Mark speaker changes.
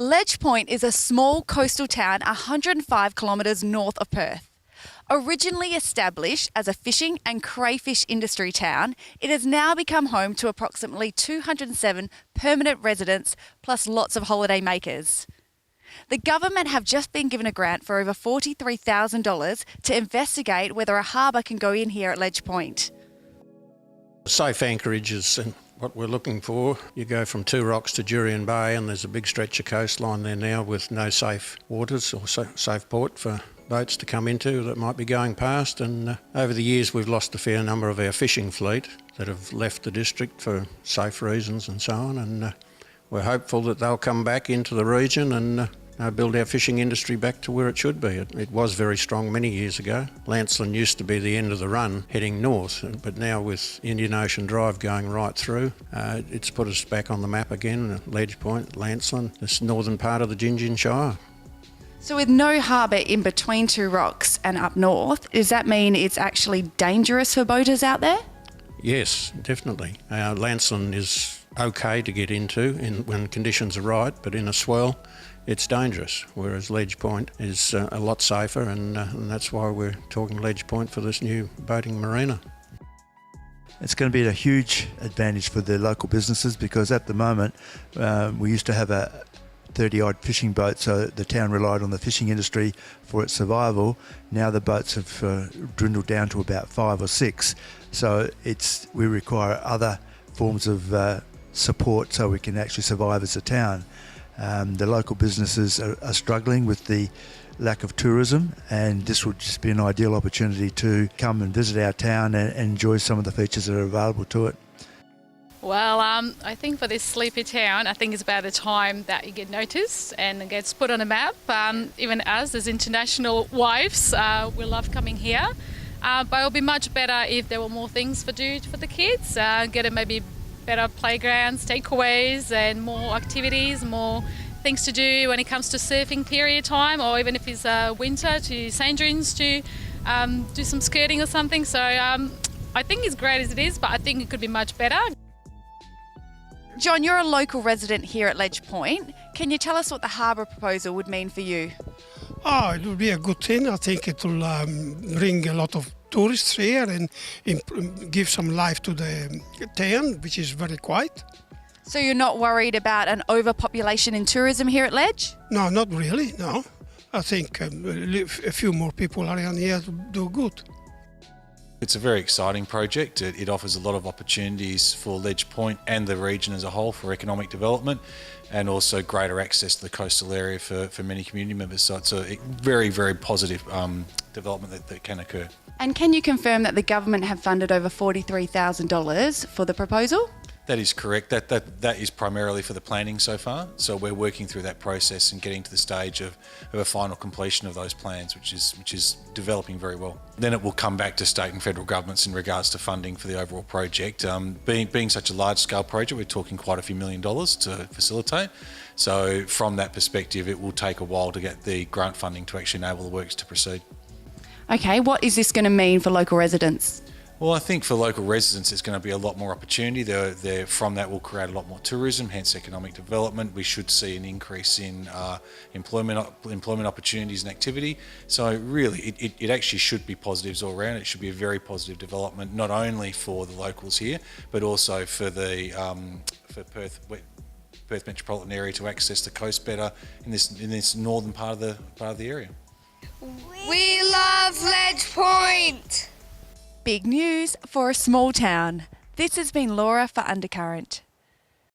Speaker 1: Ledge Point is a small coastal town 105 kilometres north of Perth. Originally established as a fishing and crayfish industry town, it has now become home to approximately 207 permanent residents plus lots of holiday makers. The government have just been given a grant for over $43,000 to investigate whether a harbour can go in here at Ledge Point.
Speaker 2: Safe anchorage is what we're looking for. You go from Two Rocks to Jurien Bay and there's a big stretch of coastline there now with no safe waters or safe port for boats to come into that might be going past. And over the years we've lost a fair number of our fishing fleet that have left the district for safe reasons and so on. And we're hopeful that they'll come back into the region and build our fishing industry back to where it should be. It was very strong many years ago. Lancelin used to be the end of the run heading north, but now with Indian Ocean Drive going right through, it's put us back on the map again. Ledge Point, Lancelin, this northern part of the Gingin Shire.
Speaker 1: So with no harbour in between Two Rocks and up north, does that mean it's actually dangerous for boaters out there?
Speaker 2: Yes, definitely. Lancelin is okay to get into when conditions are right, but in a swell it's dangerous, whereas Ledge Point is a lot safer, and that's why we're talking Ledge Point for this new boating marina.
Speaker 3: It's going to be a huge advantage for the local businesses because at the moment we used to have a 30-odd fishing boats, so the town relied on the fishing industry for its survival. Now the boats have dwindled down to about 5 or 6, so we require other forms of support so we can actually survive as a town. The local businesses are struggling with the lack of tourism, and this would just be an ideal opportunity to come and visit our town and enjoy some of the features that are available to it.
Speaker 4: Well, I think for this sleepy town, I think it's about the time that you get noticed and it gets put on a map. Even us as international wives, we love coming here. But it would be much better if there were more things for the kids, get them maybe better playgrounds, takeaways and more activities, more things to do when it comes to surfing period time, or even if it's winter, to St. John's to do some skirting or something. So I think it's great as it is, but I think it could be much better.
Speaker 1: John, you're a local resident here at Ledge Point. Can you tell us what the harbour proposal would mean for you?
Speaker 5: Oh, it will be a good thing. I think it will bring a lot of tourists here and give some life to the town, which is very quiet.
Speaker 1: So you're not worried about an overpopulation in tourism here at Ledge?
Speaker 5: No, not really, no. I think a few more people around here to do good.
Speaker 6: It's a very exciting project. It offers a lot of opportunities for Ledge Point and the region as a whole for economic development, and also greater access to the coastal area for many community members. So it's a very, very positive development that can occur.
Speaker 1: And can you confirm that the government have funded over $43,000 for the proposal?
Speaker 6: That is correct. That is primarily for the planning so far. So we're working through that process and getting to the stage of a final completion of those plans, which is developing very well. Then it will come back to state and federal governments in regards to funding for the overall project. Being such a large-scale project, we're talking quite a few $1 million to facilitate. So from that perspective, it will take a while to get the grant funding to actually enable the works to proceed.
Speaker 1: Okay, what is this going to mean for local residents?
Speaker 6: Well, I think for local residents, it's going to be a lot more opportunity. From that will create a lot more tourism, hence economic development. We should see an increase in employment opportunities and activity. So really, it actually should be positives all around. It should be a very positive development, not only for the locals here, but also for the for Perth metropolitan area to access the coast better in this northern part of the area.
Speaker 7: We love Ledge Point!
Speaker 1: Big news for a small town. This has been Laura for Undercurrent.